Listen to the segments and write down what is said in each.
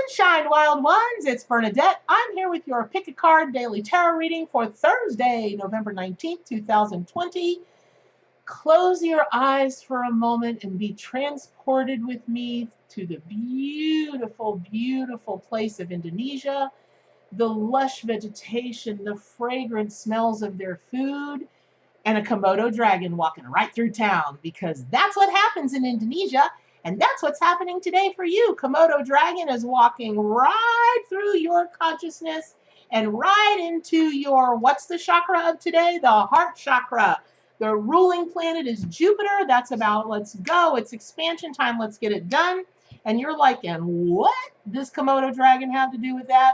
Sunshine, wild ones, it's Bernadette. I'm here with your Pick a Card Daily Tarot reading for Thursday, November 19th, 2020. Close your eyes for a moment and be transported with me to the beautiful, beautiful place of Indonesia. The lush vegetation, the fragrant smells of their food, and a Komodo dragon walking right through town, because that's what happens in Indonesia. And that's what's happening today for you. Komodo Dragon is walking right through your consciousness and right into your, what's the chakra of today? The heart chakra. The ruling planet is Jupiter. That's about, let's go. It's expansion time. Let's get it done. And you're like, and what does Komodo Dragon have to do with that?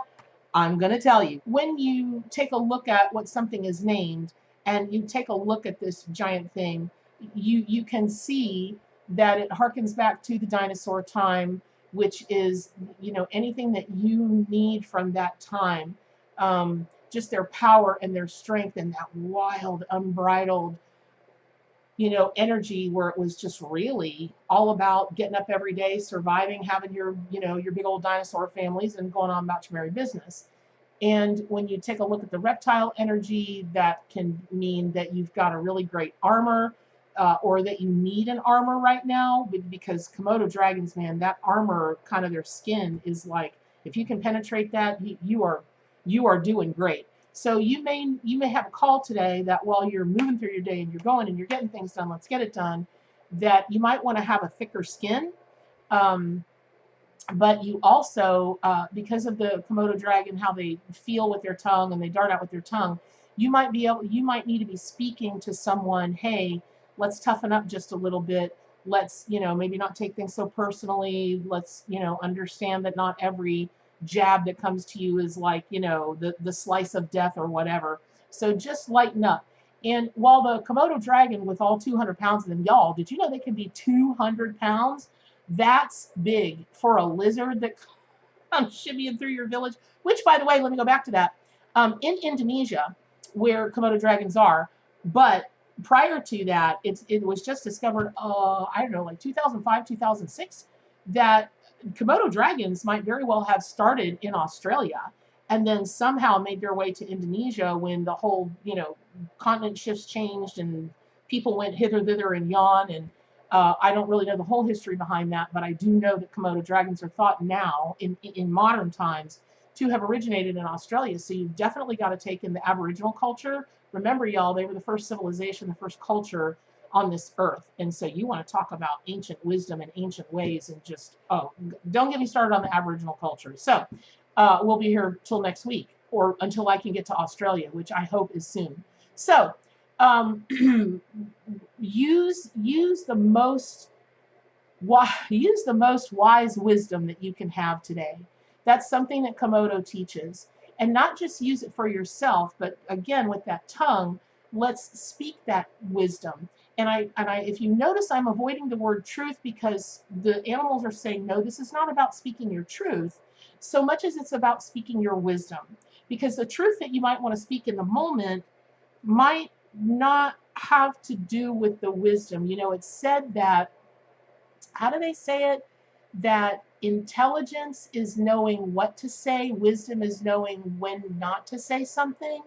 I'm going to tell you. When you take a look at what something is named and you take a look at this giant thing, you can see that it harkens back to the dinosaur time, which is, anything that you need from that time. Just their power and their strength and that wild, unbridled, energy, where it was just really all about getting up every day, surviving, having your, your big old dinosaur families and going on about your merry business. And when you take a look at the reptile energy, that can mean that you've got a really great armor, or that you need an armor right now, because Komodo dragons, man, that armor, kind of their skin is like, if you can penetrate that, you are doing great. So you may have a call today that while you're moving through your day and you're going and you're getting things done, let's get it done, that you might want to have a thicker skin. But you also, because of the Komodo dragon, how they feel with their tongue and they dart out with their tongue, you might need to be speaking to someone, hey, let's toughen up just a little bit. Let's, maybe not take things so personally. Let's, understand that not every jab that comes to you is like, the slice of death or whatever. So just lighten up. And while the Komodo dragon, with all 200 pounds of them, y'all, did you know they can be 200 pounds? That's big for a lizard that comes shimmying through your village. Which, by the way, let me go back to that. In Indonesia, where Komodo dragons are, but prior to that, it was just discovered, I don't know, like 2005, 2006, that Komodo dragons might very well have started in Australia and then somehow made their way to Indonesia when the whole, continent shifts changed and people went hither, thither, and yon. And I don't really know the whole history behind that, but I do know that Komodo dragons are thought now, in modern times, to have originated in Australia. So you've definitely got to take in the Aboriginal culture. Remember, y'all, they were the first civilization, the first culture on this earth. And so you want to talk about ancient wisdom and ancient ways, and just, don't get me started on the Aboriginal culture. So we'll be here till next week, or until I can get to Australia, which I hope is soon. So use the most wise wisdom that you can have today. That's something that Komodo teaches. And not just use it for yourself, but again, with that tongue, let's speak that wisdom. And if you notice, I'm avoiding the word truth, because the animals are saying, no, this is not about speaking your truth so much as it's about speaking your wisdom. Because the truth that you might want to speak in the moment might not have to do with the wisdom. It's said that, how do they say it? That intelligence is knowing what to say, wisdom is knowing when not to say something.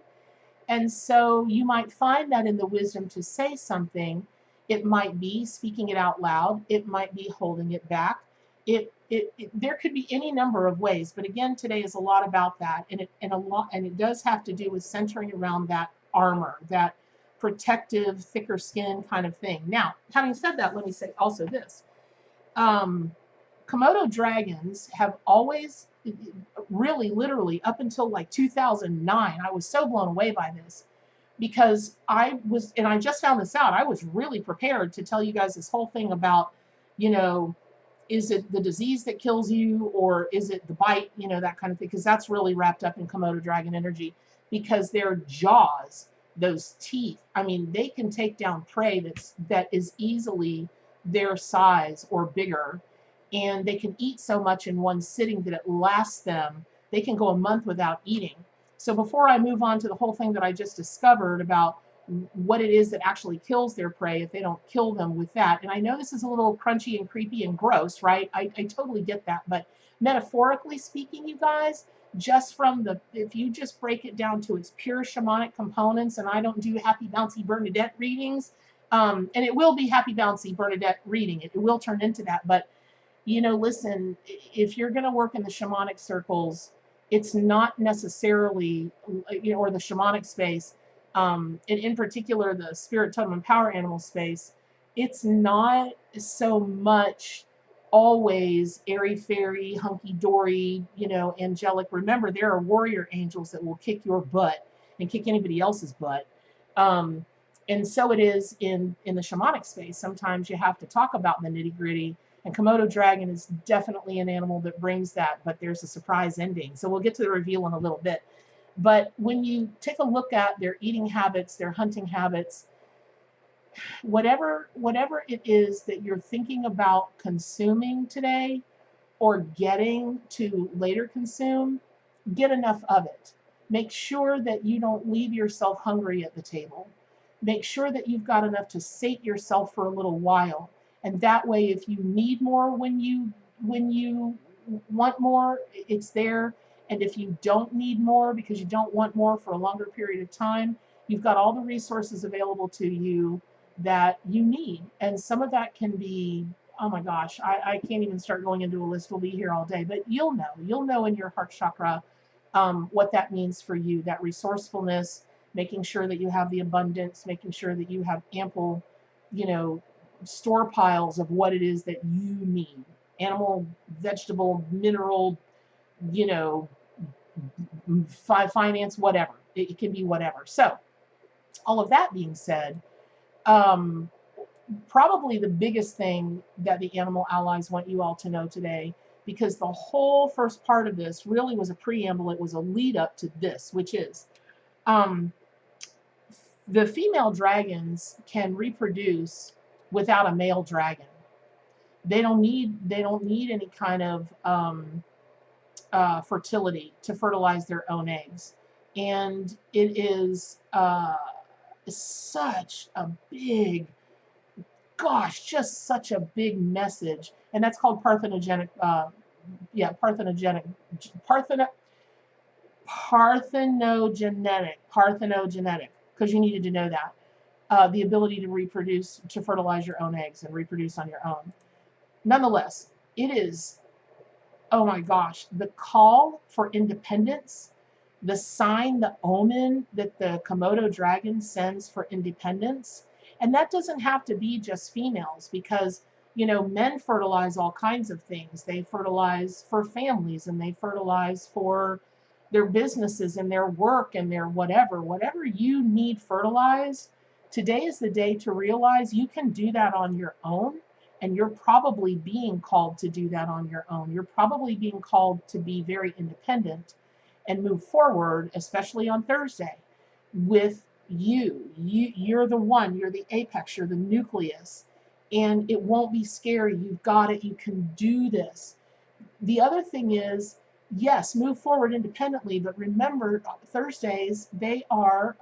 And so you might find that in the wisdom to say something, it might be speaking it out loud, it might be holding it back. There could be any number of ways, but again, today is a lot about that, and it does have to do with centering around that armor, that protective, thicker skin kind of thing. Now, having said that, let me say also this. Komodo dragons have always, really, literally, up until like 2009, I was so blown away by this, because I just found this out. I was really prepared to tell you guys this whole thing about, is it the disease that kills you, or is it the bite, that kind of thing, because that's really wrapped up in Komodo dragon energy, because their jaws, those teeth, I mean, they can take down prey that is easily their size or bigger. And they can eat so much in one sitting that it lasts them. They can go a month without eating. So before I move on to the whole thing that I just discovered about what it is that actually kills their prey if they don't kill them with that. And I know this is a little crunchy and creepy and gross, right? I totally get that. But metaphorically speaking, you guys, just from the, if you just break it down to its pure shamanic components, and I don't do happy bouncy Bernadette readings, and it will be happy bouncy Bernadette reading. It will turn into that. But, you know, listen, if you're going to work in the shamanic circles, it's not necessarily, you know, or the shamanic space, and in particular the spirit, totem, and power animal space, it's not so much always airy-fairy, hunky-dory, you know, angelic. Remember, there are warrior angels that will kick your butt and kick anybody else's butt. And so it is in the shamanic space. Sometimes you have to talk about the nitty-gritty, and Komodo Dragon is definitely an animal that brings that, but there's a surprise ending. So we'll get to the reveal in a little bit. But when you take a look at their eating habits, their hunting habits, whatever it is that you're thinking about consuming today or getting to later consume, get enough of it. Make sure that you don't leave yourself hungry at the table. Make sure that you've got enough to sate yourself for a little while. And that way, if you need more when you want more, it's there. And if you don't need more because you don't want more for a longer period of time, you've got all the resources available to you that you need. And some of that can be, oh my gosh, I can't even start going into a list. We'll be here all day. But you'll know in your heart chakra what that means for you, that resourcefulness, making sure that you have the abundance, making sure that you have ample, you know, store piles of what it is that you need. Animal, vegetable, mineral, you know, finance, whatever. It can be whatever. So, all of that being said, probably the biggest thing that the animal allies want you all to know today, because the whole first part of this really was a preamble, it was a lead up to this, which is the female dragons can reproduce without a male dragon. They don't need any kind of fertility to fertilize their own eggs. And it is such a big, gosh, just such a big message. And that's called parthenogenic, parthenogenic, because you needed to know that. The ability to reproduce, to fertilize your own eggs and reproduce on your own. Nonetheless, it is, oh my gosh, the call for independence, the sign, the omen that the Komodo dragon sends for independence. And that doesn't have to be just females, because, you know, men fertilize all kinds of things. They fertilize for families, and they fertilize for their businesses and their work and their whatever. Whatever you need fertilized, today is the day to realize you can do that on your own. And you're probably being called to do that on your own. You're probably being called to be very independent and move forward, especially on Thursday, with you. You're the one, you're the apex, you're the nucleus. And it won't be scary. You've got it. You can do this. The other thing is, yes, move forward independently, but remember, Thursdays, they are,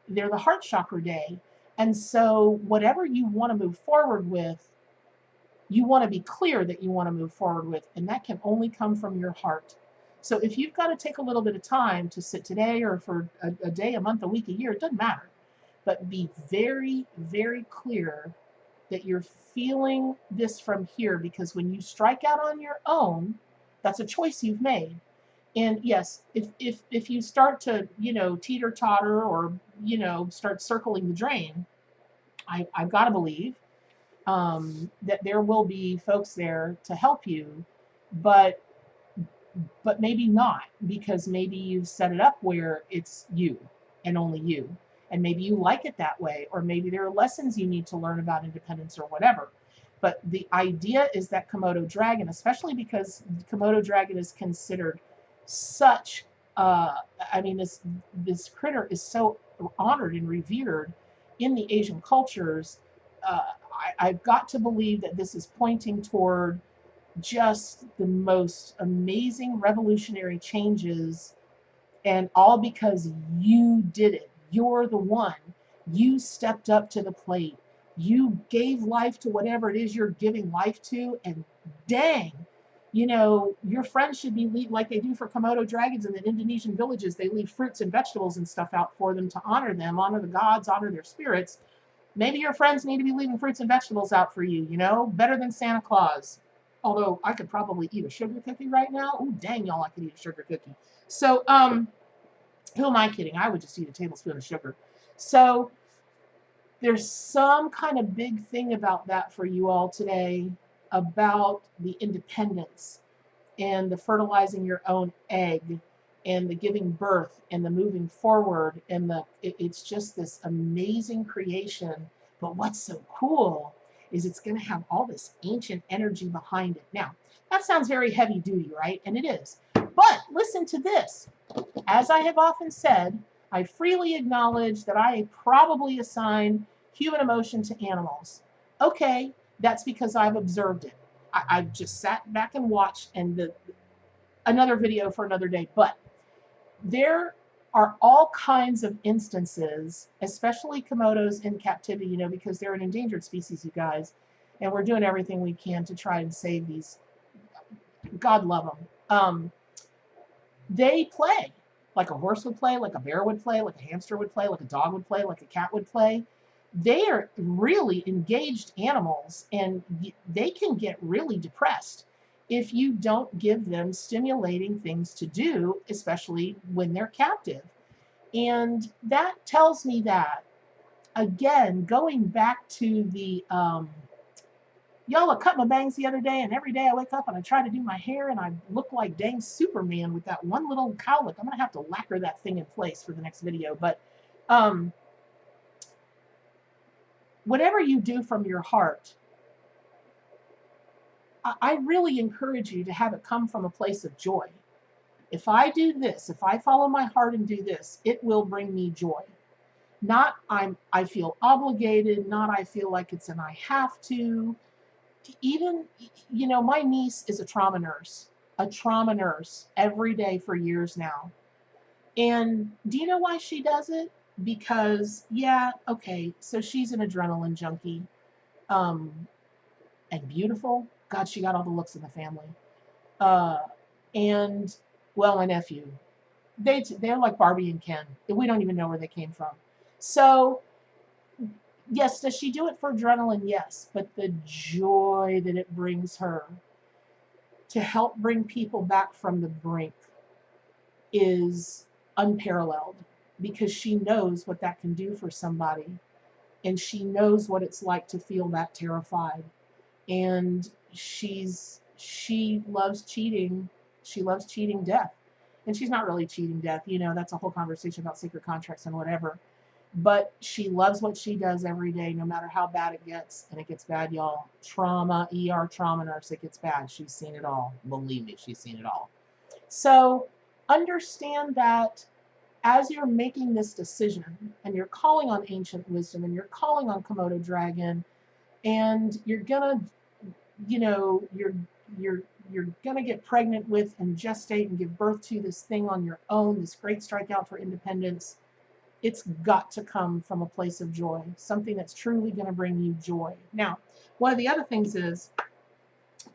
they're the heart chakra day. And so whatever you want to move forward with, you want to be clear that you want to move forward with, and that can only come from your heart. So if you've got to take a little bit of time to sit today or for a day, a month, a week, a year, it doesn't matter. But be very, very clear that you're feeling this from here, because when you strike out on your own, that's a choice you've made. And yes, if you start to, you know, teeter-totter or, you know, start circling the drain, I've got to believe that there will be folks there to help you, but maybe not, because maybe you've set it up where it's you and only you, and maybe you like it that way, or maybe there are lessons you need to learn about independence or whatever. But the idea is that Komodo dragon, especially because Komodo dragon is considered such, I mean, this critter is so honored and revered in the Asian cultures. I've got to believe that this is pointing toward just the most amazing revolutionary changes, and all because you did it. You're the one. You stepped up to the plate. You gave life to whatever it is you're giving life to, and dang, you know, your friends should be like they do for Komodo dragons in the Indonesian villages. They leave fruits and vegetables and stuff out for them to honor them, honor the gods, honor their spirits. Maybe your friends need to be leaving fruits and vegetables out for you, you know, better than Santa Claus. Although I could probably eat a sugar cookie right now. Oh, dang, y'all, I could eat a sugar cookie. So, who am I kidding? I would just eat a tablespoon of sugar. So, there's some kind of big thing about that for you all today, about the independence and the fertilizing your own egg and the giving birth and the moving forward, and it's just this amazing creation. But what's so cool is it's going to have all this ancient energy behind it. Now, that sounds very heavy duty, right? And it is. But listen to this. As I have often said, I freely acknowledge that I probably assign human emotion to animals. Okay, that's because I've observed it. I've just sat back and watched, and another video for another day. But there are all kinds of instances, especially Komodos in captivity, you know, because they're an endangered species, you guys, and we're doing everything we can to try and save these. God love them. They play like a horse would play, like a bear would play, like a hamster would play, like a dog would play, like a cat would play. They are really engaged animals, and they can get really depressed if you don't give them stimulating things to do, especially when they're captive. And that tells me that, again, going back to the, y'all, I cut my bangs the other day, and every day I wake up and I try to do my hair, and I look like dang Superman with that one little cowlick. I'm going to have to lacquer that thing in place for the next video. But whatever you do from your heart, I really encourage you to have it come from a place of joy. If I do this, if I follow my heart and do this, it will bring me joy. Not I feel obligated, not I feel like it's an I have to. Even, you know, my niece is a trauma nurse every day for years now. And do you know why she does it? Because, yeah, okay, so she's an adrenaline junkie, and beautiful. God, she got all the looks in the family. And, well, my nephew, they're like Barbie and Ken. We don't even know where they came from. So, yes, does she do it for adrenaline? Yes, but the joy that it brings her to help bring people back from the brink is unparalleled, because she knows what that can do for somebody, and she knows what it's like to feel that terrified. And she loves cheating. She loves cheating death. And she's not really cheating death, you know, that's a whole conversation about secret contracts and whatever. But she loves what she does every day, no matter how bad it gets. And it gets bad, y'all. Trauma, ER trauma nurse, it gets bad. She's seen it all. Believe me, she's seen it all. So understand that as you're making this decision, and you're calling on ancient wisdom, and you're calling on Komodo Dragon, and you're gonna, you know, you're gonna get pregnant with and gestate and give birth to this thing on your own, this great strikeout for independence, it's got to come from a place of joy, something that's truly going to bring you joy. Now, one of the other things is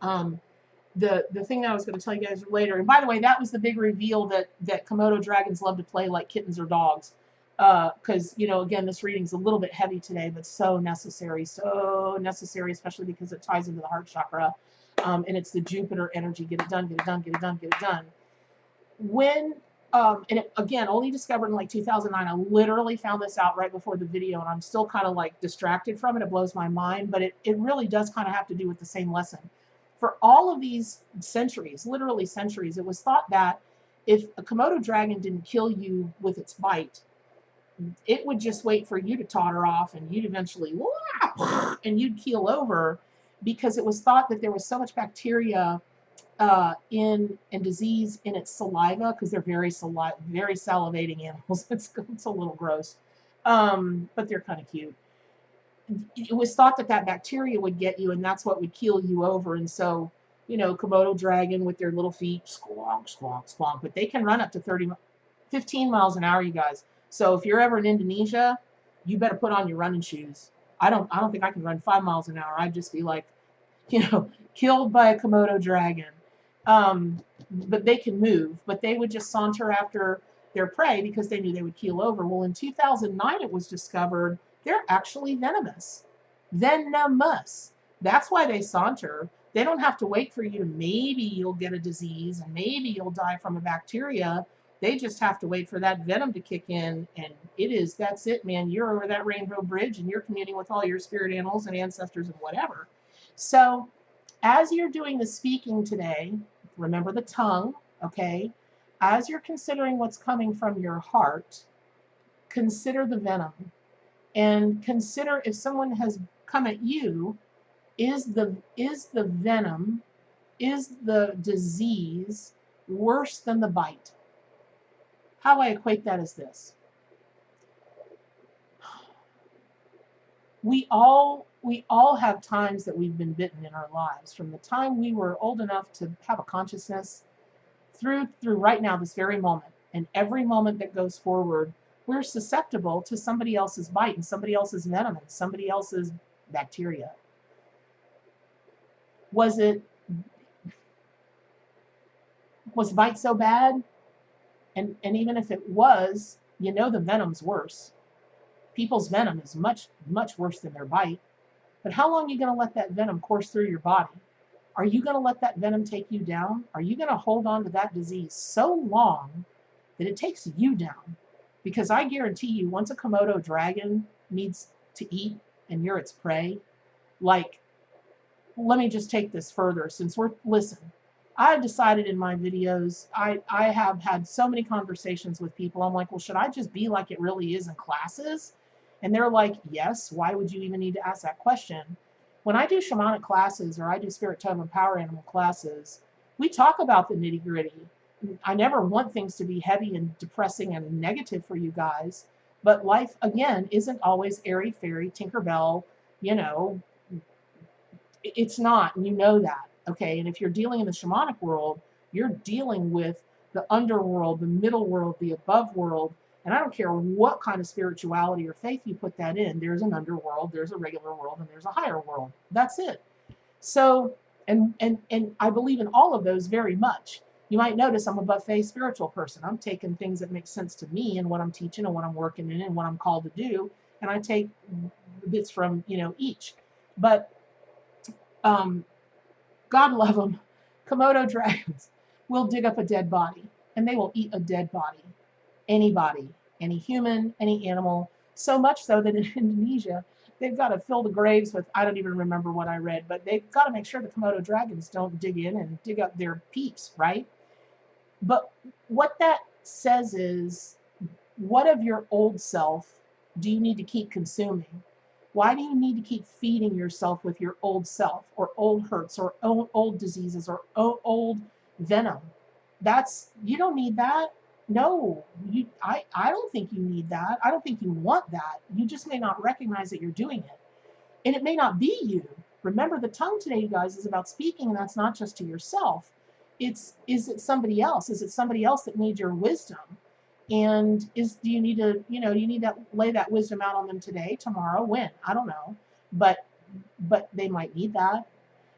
the thing that I was going to tell you guys later. And by the way, that was the big reveal that Komodo dragons love to play like kittens or dogs. Because, you know, again, this reading's a little bit heavy today, but so necessary, especially because it ties into the heart chakra. And it's the Jupiter energy. Get it done, get it done, get it done, get it done. When and it, again, only discovered in like 2009. I literally found this out right before the video, and I'm still kind of like distracted from it. It blows my mind, but it really does kind of have to do with the same lesson. For all of these centuries, literally centuries, it was thought that if a Komodo dragon didn't kill you with its bite, it would just wait for you to totter off, and you'd eventually, and you'd keel over, because it was thought that there was so much bacteria and disease in its saliva, because they're very salivating animals. It's a little gross, but they're kind of cute. It was thought that bacteria would get you, and that's what would keel you over. And so, you know, Komodo dragon with their little feet, squonk, squonk, squonk, but they can run up to 15 miles an hour, you guys. So if you're ever in Indonesia, you better put on your running shoes. I don't think I can run 5 miles an hour. I'd just be like, killed by a Komodo dragon. But they can move, but they would just saunter after their prey because they knew they would keel over. Well, in 2009, it was discovered they're actually venomous. Venomous. That's why they saunter. They don't have to wait for you to maybe you'll get a disease and maybe you'll die from a bacteria. They just have to wait for that venom to kick in, and that's it, man. You're over that rainbow bridge and you're communing with all your spirit animals and ancestors and whatever. So as you're doing the speaking today, remember the tongue, okay? As you're considering what's coming from your heart, consider the venom. And consider if someone has come at you, is the venom, is the disease worse than the bite? How I equate that is this. We all have times that we've been bitten in our lives, from the time we were old enough to have a consciousness through right now, this very moment, and every moment that goes forward, we're susceptible to somebody else's bite and somebody else's venom and somebody else's bacteria. Was bite so bad? And even if it was, the venom's worse. People's venom is much, much worse than their bite. But how long are you going to let that venom course through your body? Are you going to let that venom take you down? Are you going to hold on to that disease so long that it takes you down? Because I guarantee you, once a Komodo dragon needs to eat and you're its prey, like, let me just take this further. Listen, I've decided in my videos, I have had so many conversations with people. I'm like, well, should I just be like it really is in classes? And they're like, yes, why would you even need to ask that question? When I do shamanic classes or I do spirit, totem, and power animal classes, we talk about the nitty gritty. I never want things to be heavy and depressing and negative for you guys, but life, again, isn't always airy fairy, Tinkerbell, it's not, and you know that, okay? And if you're dealing in the shamanic world, you're dealing with the underworld, the middle world, the above world, and I don't care what kind of spirituality or faith you put that in. There's an underworld, there's a regular world, and there's a higher world. That's it. So, and I believe in all of those very much. You might notice I'm a buffet spiritual person. I'm taking things that make sense to me and what I'm teaching and what I'm working in and what I'm called to do, and I take bits from, each. But God love them, Komodo dragons will dig up a dead body, and they will eat a dead body. Anybody, any human, any animal, so much so that in Indonesia, they've got to fill the graves with, I don't even remember what I read, but they've got to make sure the Komodo dragons don't dig in and dig up their peeps, right? But what that says is, what of your old self do you need to keep consuming? Why do you need to keep feeding yourself with your old self, or old hurts, or old diseases, or old venom? You don't need that. No, I don't think you need that. I don't think you want that. You just may not recognize that you're doing it. And it may not be you. Remember, the tongue today, you guys, is about speaking, and that's not just to yourself. Is it somebody else? Is it somebody else that needs your wisdom? And do you need to lay that wisdom out on them today, tomorrow, when? I don't know. But they might need that.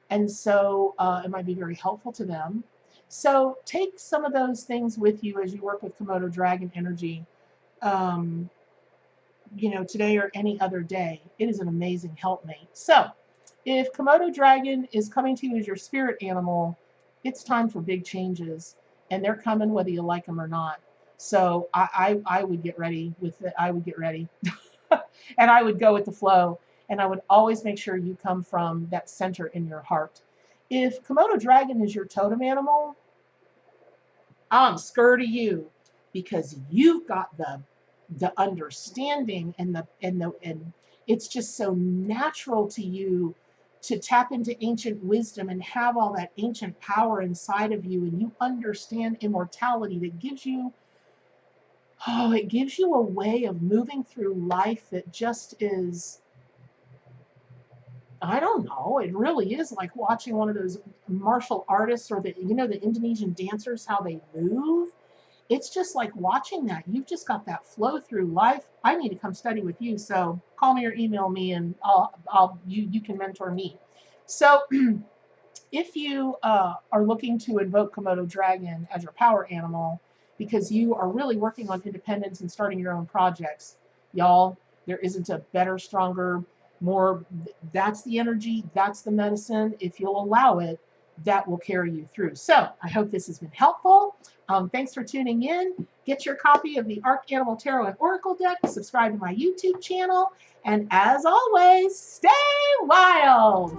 And so it might be very helpful to them. So take some of those things with you as you work with Komodo dragon energy, today or any other day. It is an amazing helpmate. So if Komodo dragon is coming to you as your spirit animal, it's time for big changes, and they're coming whether you like them or not. So I would get ready with it. I would get ready and I would go with the flow, and I would always make sure you come from that center in your heart. If Komodo dragon is your totem animal, I'm scared of you, because you've got the understanding and it's just so natural to you to tap into ancient wisdom and have all that ancient power inside of you, and you understand immortality that gives you it gives you a way of moving through life that just is, I don't know, it really is like watching one of those martial artists, or the Indonesian dancers, how they move. it's just like watching that. You've just got that flow through life. I need to come study with you. So call me or email me, and you can mentor me. So if you are looking to invoke Komodo Dragon as your power animal because you are really working on independence and starting your own projects, y'all, there isn't a better, stronger, more, that's the energy, that's the medicine. If you'll allow it, that will carry you through. So I hope this has been helpful. Thanks for tuning in. Get your copy of the Arc Animal Tarot and Oracle deck. Subscribe to my YouTube channel. And as always, stay wild.